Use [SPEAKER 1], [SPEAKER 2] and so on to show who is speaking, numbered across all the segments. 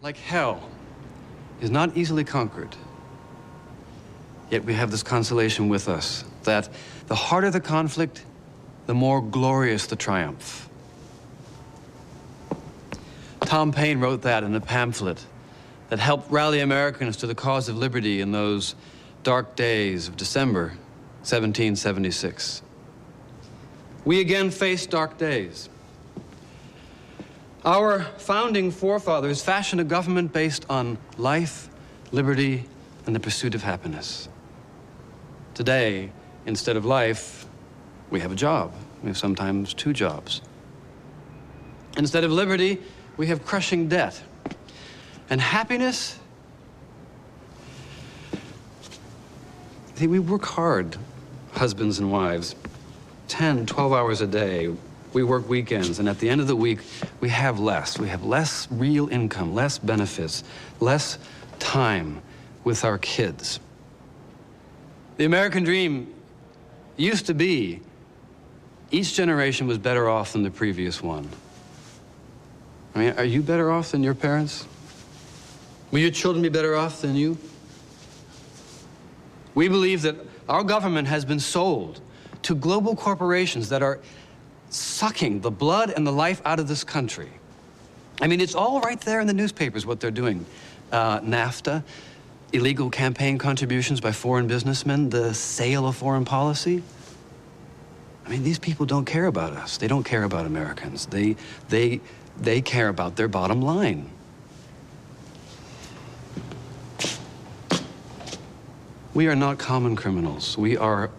[SPEAKER 1] like hell, is not easily conquered. Yet we have this consolation with us, that the harder the conflict, the more glorious the triumph. Tom Paine wrote that in a pamphlet that helped rally Americans to the cause of liberty in those dark days of December 1776. We again face dark days. Our founding forefathers fashioned a government based on life, liberty, and the pursuit of happiness. Today, instead of life, we have a job. We have sometimes two jobs. Instead of liberty, we have crushing debt. And happiness, see, we work hard, husbands and wives, 10, 12 hours a day. We work weekends, and at the end of the week, we have less. We have less real income, less benefits, less time with our kids. The American dream used to be each generation was better off than the previous one. I mean, are you better off than your parents? Will your children be better off than you? We believe that our government has been sold to global corporations that are sucking the blood and the life out of this country. I mean, it's all right there in the newspapers what they're doing. NAFTA, illegal campaign contributions by foreign businessmen, the sale of foreign policy. I mean, these people don't care about us. They don't care about Americans. They care about their bottom line. We are not common criminals. We are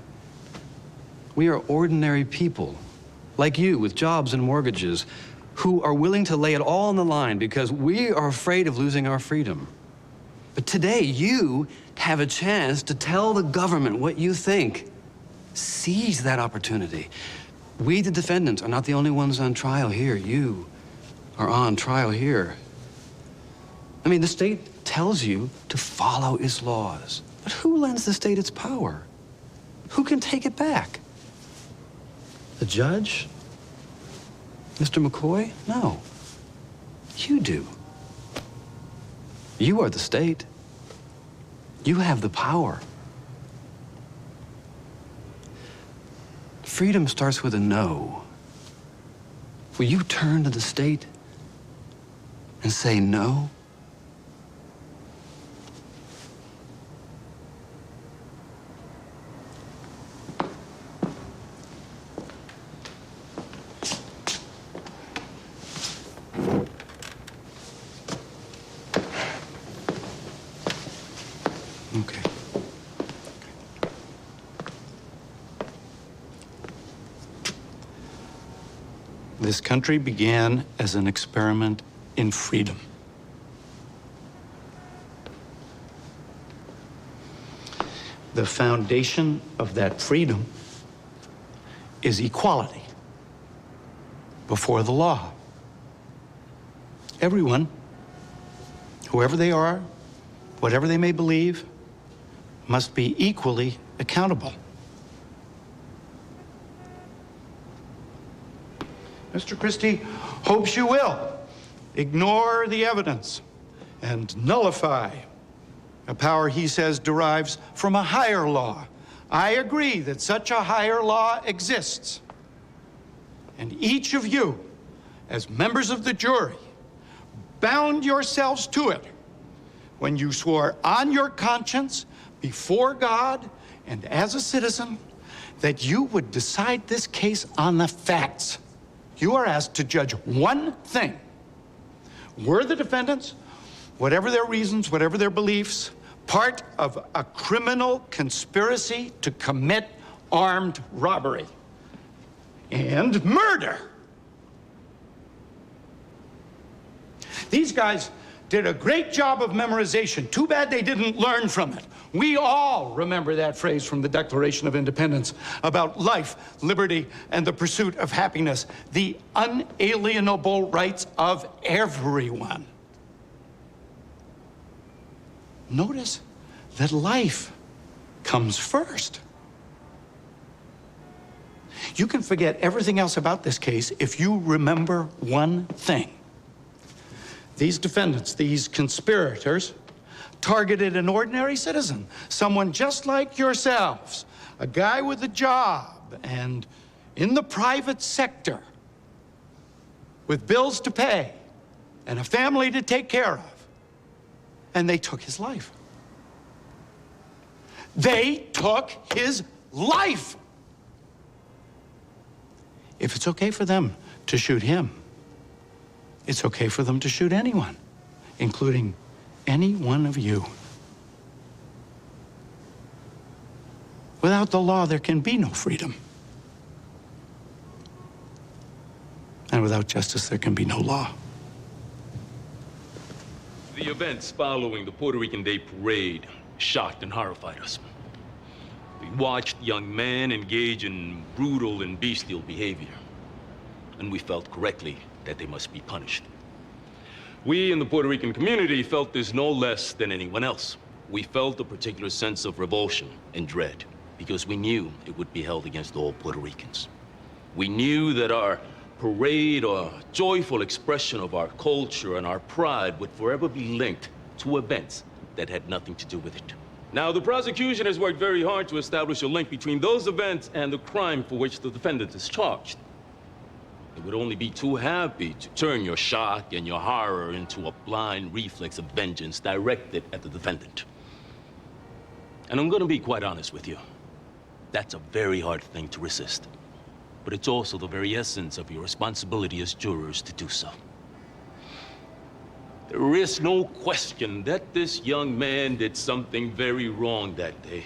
[SPEAKER 1] ordinary people, like you, with jobs and mortgages, who are willing to lay it all on the line because we are afraid of losing our freedom. But today, you have a chance to tell the government what you think. Seize that opportunity. We, the defendants, are not the only ones on trial here. You are on trial here. I mean, the state tells you to follow its laws. But who lends the state its power? Who can take it back? The judge? Mr. McCoy? No. You do. You are the state. You have the power. Freedom starts with a no. Will you turn to the state and say no? Okay.
[SPEAKER 2] This country began as an experiment in freedom. The foundation of that freedom is equality before the law. Everyone, whoever they are, whatever they may believe, must be equally accountable. Mr. Christie hopes you will ignore the evidence and nullify a power he says derives from a higher law. I agree that such a higher law exists. And each of you, as members of the jury, bound yourselves to it when you swore on your conscience before God and as a citizen that you would decide this case on the facts. You are asked to judge one thing. Were the defendants, whatever their reasons, whatever their beliefs, part of a criminal conspiracy to commit armed robbery and murder? These guys did a great job of memorization. Too bad they didn't learn from it. We all remember that phrase from the Declaration of Independence about life, liberty, and the pursuit of happiness, the unalienable rights of everyone. Notice that life comes first. You can forget everything else about this case if you remember one thing. These defendants, these conspirators, targeted an ordinary citizen, someone just like yourselves, a guy with a job and in the private sector, with bills to pay and a family to take care of. And they took his life. They took his life. If it's okay for them to shoot him, it's okay for them to shoot anyone, including any one of you. Without the law, there can be no freedom. And without justice, there can be no law.
[SPEAKER 3] The events following the Puerto Rican Day Parade shocked and horrified us. We watched young men engage in brutal and bestial behavior, and we felt correctly that they must be punished. We in the Puerto Rican community felt this no less than anyone else. We felt a particular sense of revulsion and dread because we knew it would be held against all Puerto Ricans. We knew that our parade, or joyful expression of our culture and our pride, would forever be linked to events that had nothing to do with it. Now, the prosecution has worked very hard to establish a link between those events and the crime for which the defendant is charged. They would only be too happy to turn your shock and your horror into a blind reflex of vengeance directed at the defendant. And I'm gonna be quite honest with you. That's a very hard thing to resist. But it's also the very essence of your responsibility as jurors to do so. There is no question that this young man did something very wrong that day.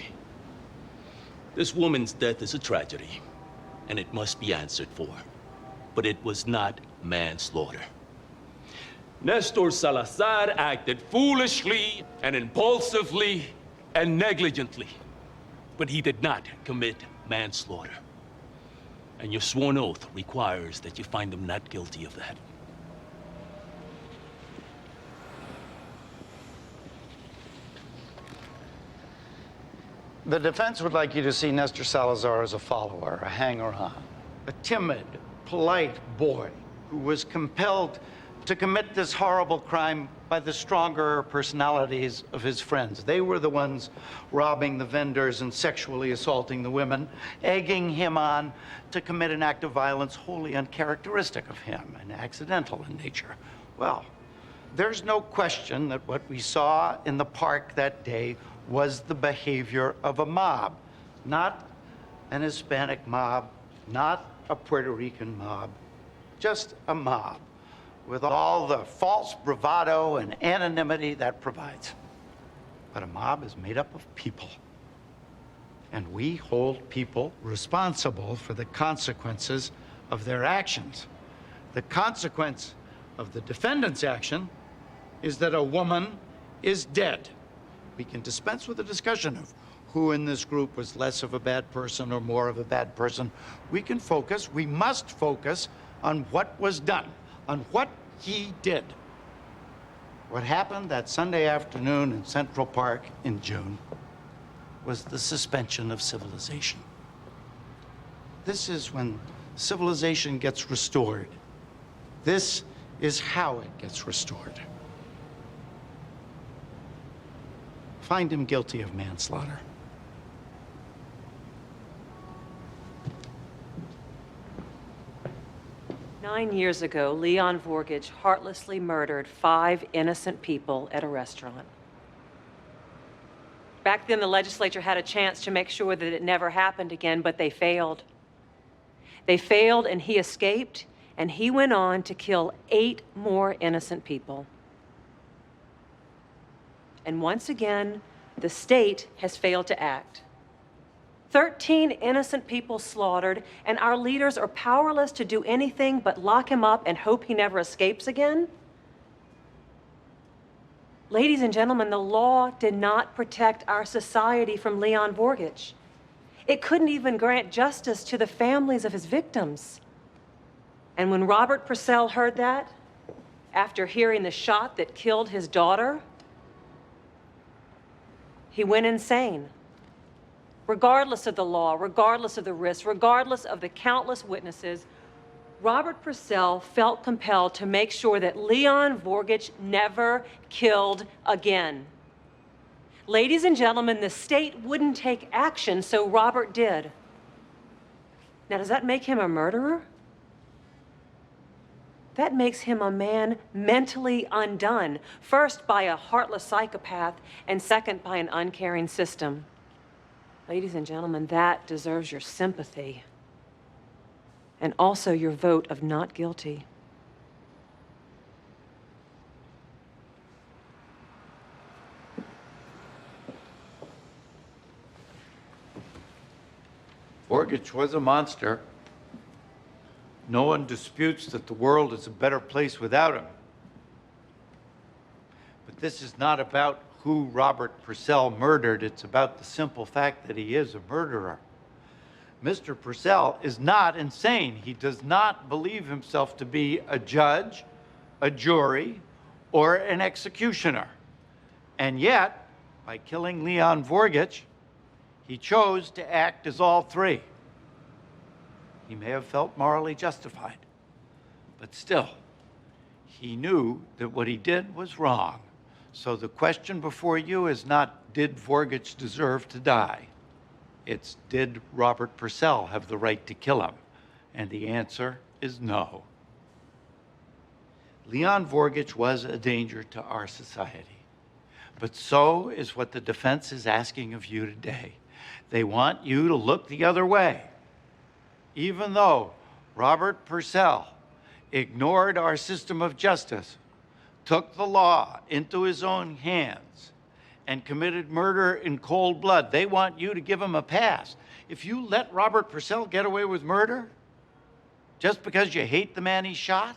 [SPEAKER 3] This woman's death is a tragedy, and it must be answered for. But it was not manslaughter. Nestor Salazar acted foolishly and impulsively and negligently, but he did not commit manslaughter. And your sworn oath requires that you find him not guilty of that.
[SPEAKER 2] The defense would like you to see Nestor Salazar as a follower, a hanger-on, a timid, polite boy who was compelled to commit this horrible crime by the stronger personalities of his friends. They were the ones robbing the vendors and sexually assaulting the women, egging him on to commit an act of violence wholly uncharacteristic of him and accidental in nature. Well, there's no question that what we saw in the park that day was the behavior of a mob, not an Hispanic mob, not a Puerto Rican mob, just a mob with all the false bravado and anonymity that provides. But a mob is made up of people. And we hold people responsible for the consequences of their actions. The consequence of the defendant's action is that a woman is dead. We can dispense with the discussion of who in this group was less of a bad person or more of a bad person. We must focus on what was done, on what he did. What happened that Sunday afternoon in Central Park in June was the suspension of civilization. This is when civilization gets restored. This is how it gets restored. Find him guilty of manslaughter.
[SPEAKER 4] Nine years ago, Leon Vorgich heartlessly murdered 5 innocent people at a restaurant. Back then, the legislature had a chance to make sure that it never happened again, but they failed. They failed, and he escaped, and he went on to kill 8 more innocent people. And once again, the state has failed to act. 13 innocent people slaughtered, and our leaders are powerless to do anything but lock him up and hope he never escapes again? Ladies and gentlemen, the law did not protect our society from Leon Vorgich. It couldn't even grant justice to the families of his victims. And when Robert Purcell heard that, after hearing the shot that killed his daughter, he went insane. Regardless of the law, regardless of the risks, regardless of the countless witnesses, Robert Purcell felt compelled to make sure that Leon Vorgich never killed again. Ladies and gentlemen, the state wouldn't take action, so Robert did. Now, does that make him a murderer? That makes him a man mentally undone, first by a heartless psychopath, and second by an uncaring system. Ladies and gentlemen, that deserves your sympathy. And also your vote of not guilty.
[SPEAKER 2] Vorgich was a monster. No one disputes that the world is a better place without him. But this is not about who Robert Purcell murdered. It's about the simple fact that he is a murderer. Mr. Purcell is not insane. He does not believe himself to be a judge, a jury, or an executioner. And yet, by killing Leon Vorgich, he chose to act as all three. He may have felt morally justified, but still, he knew that what he did was wrong. So the question before you is not, did Vorgich deserve to die? It's, did Robert Purcell have the right to kill him? And the answer is no. Leon Vorgich was a danger to our society. But so is what the defense is asking of you today. They want you to look the other way. Even though Robert Purcell ignored our system of justice, took the law into his own hands, and committed murder in cold blood, they want you to give him a pass. If you let Robert Purcell get away with murder just because you hate the man he shot,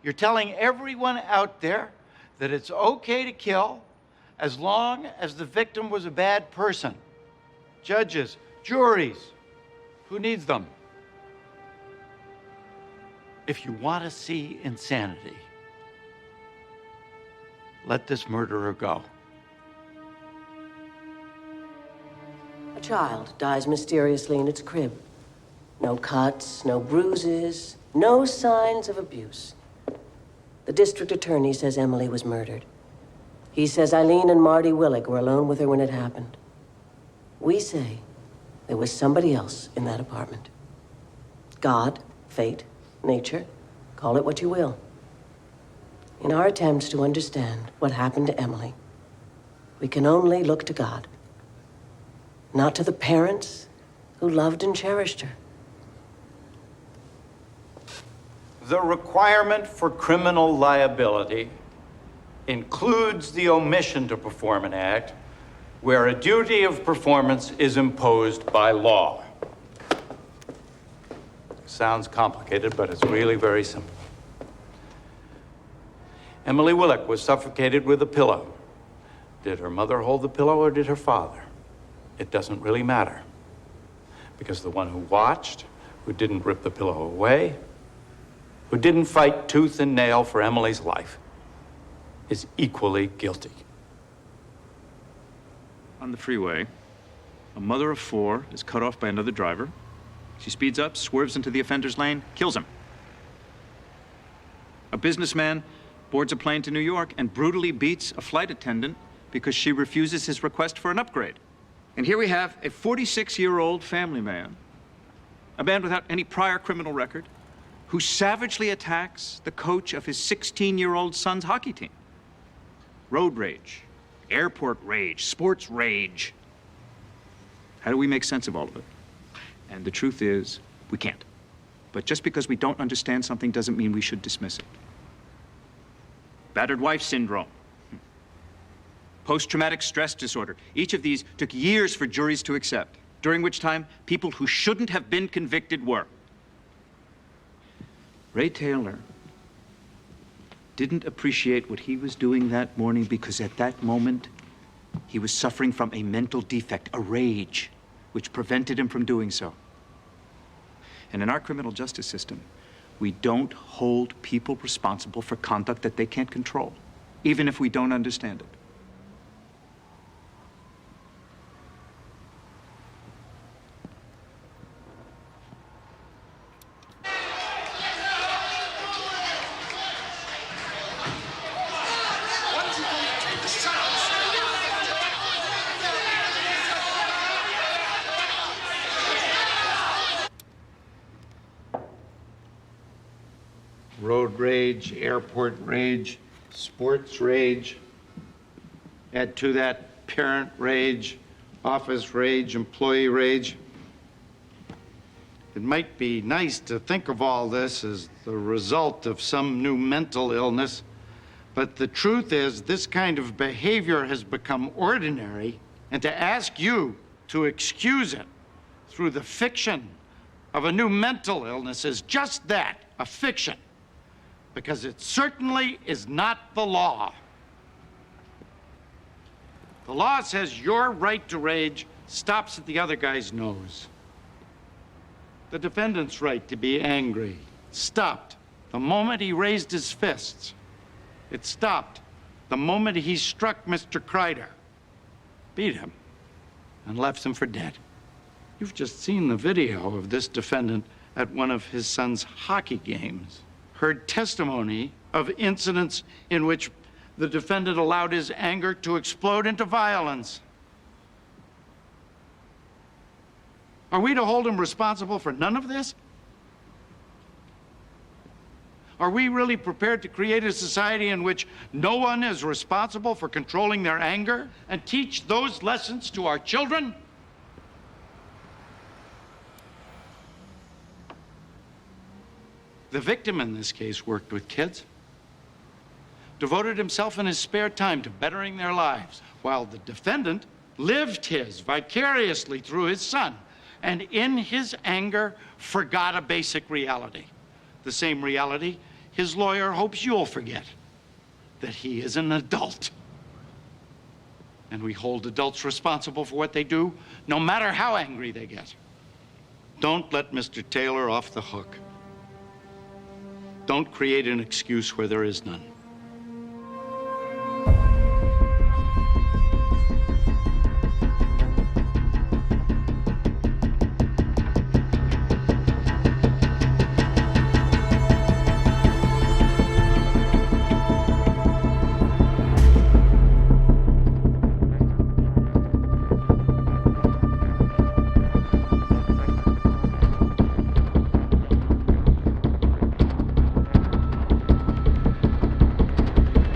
[SPEAKER 2] you're telling everyone out there that it's okay to kill as long as the victim was a bad person. Judges, juries, who needs them? If you want to see insanity, let this murderer go.
[SPEAKER 5] A child dies mysteriously in its crib. No cuts, no bruises, no signs of abuse. The district attorney says Emily was murdered. He says Eileen and Marty Willick were alone with her when it happened. We say there was somebody else in that apartment. God, fate, nature, call it what you will. In our attempts to understand what happened to Emily, we can only look to God, not to the parents who loved and cherished her.
[SPEAKER 2] The requirement for criminal liability includes the omission to perform an act where a duty of performance is imposed by law. Sounds complicated, but it's really very simple. Emily Willick was suffocated with a pillow. Did her mother hold the pillow or did her father? It doesn't really matter, because the one who watched, who didn't rip the pillow away, who didn't fight tooth and nail for Emily's life, is equally guilty.
[SPEAKER 6] On the freeway, a mother of four is cut off by another driver. She speeds up, swerves into the offender's lane, kills him. A businessman boards a plane to New York and brutally beats a flight attendant because she refuses his request for an upgrade. And here we have a 46-year-old family man, a man without any prior criminal record, who savagely attacks the coach of his 16-year-old son's hockey team. Road rage, airport rage, sports rage. How do we make sense of all of it? And the truth is, we can't. But just because we don't understand something doesn't mean we should dismiss it. Battered wife syndrome. Post-traumatic stress disorder. Each of these took years for juries to accept, during which time people who shouldn't have been convicted were. Ray Taylor didn't appreciate what he was doing that morning because at that moment, he was suffering from a mental defect, a rage, which prevented him from doing so. And in our criminal justice system, we don't hold people responsible for conduct that they can't control, even if we don't understand it.
[SPEAKER 2] road rage, airport rage, sports rage. Add to that parent rage, office rage, employee rage. It might be nice to think of all this as the result of some new mental illness, but the truth is this kind of behavior has become ordinary, and to ask you to excuse it through the fiction of a new mental illness is just that, a fiction, because it certainly is not the law. The law says your right to rage stops at the other guy's nose. The defendant's right to be angry stopped the moment he raised his fists. It stopped the moment he struck Mr. Kreider, beat him, and left him for dead. You've just seen the video of this defendant at one of his son's hockey games, heard testimony of incidents in which the defendant allowed his anger to explode into violence. Are we to hold him responsible for none of this? Are we really prepared to create a society in which no one is responsible for controlling their anger and teach those lessons to our children? The victim in this case worked with kids, devoted himself in his spare time to bettering their lives, while the defendant lived his vicariously through his son, and in his anger forgot a basic reality. The same reality his lawyer hopes you'll forget, that he is an adult. And we hold adults responsible for what they do, no matter how angry they get. Don't let Mr. Taylor off the hook. Don't create an excuse where there is none.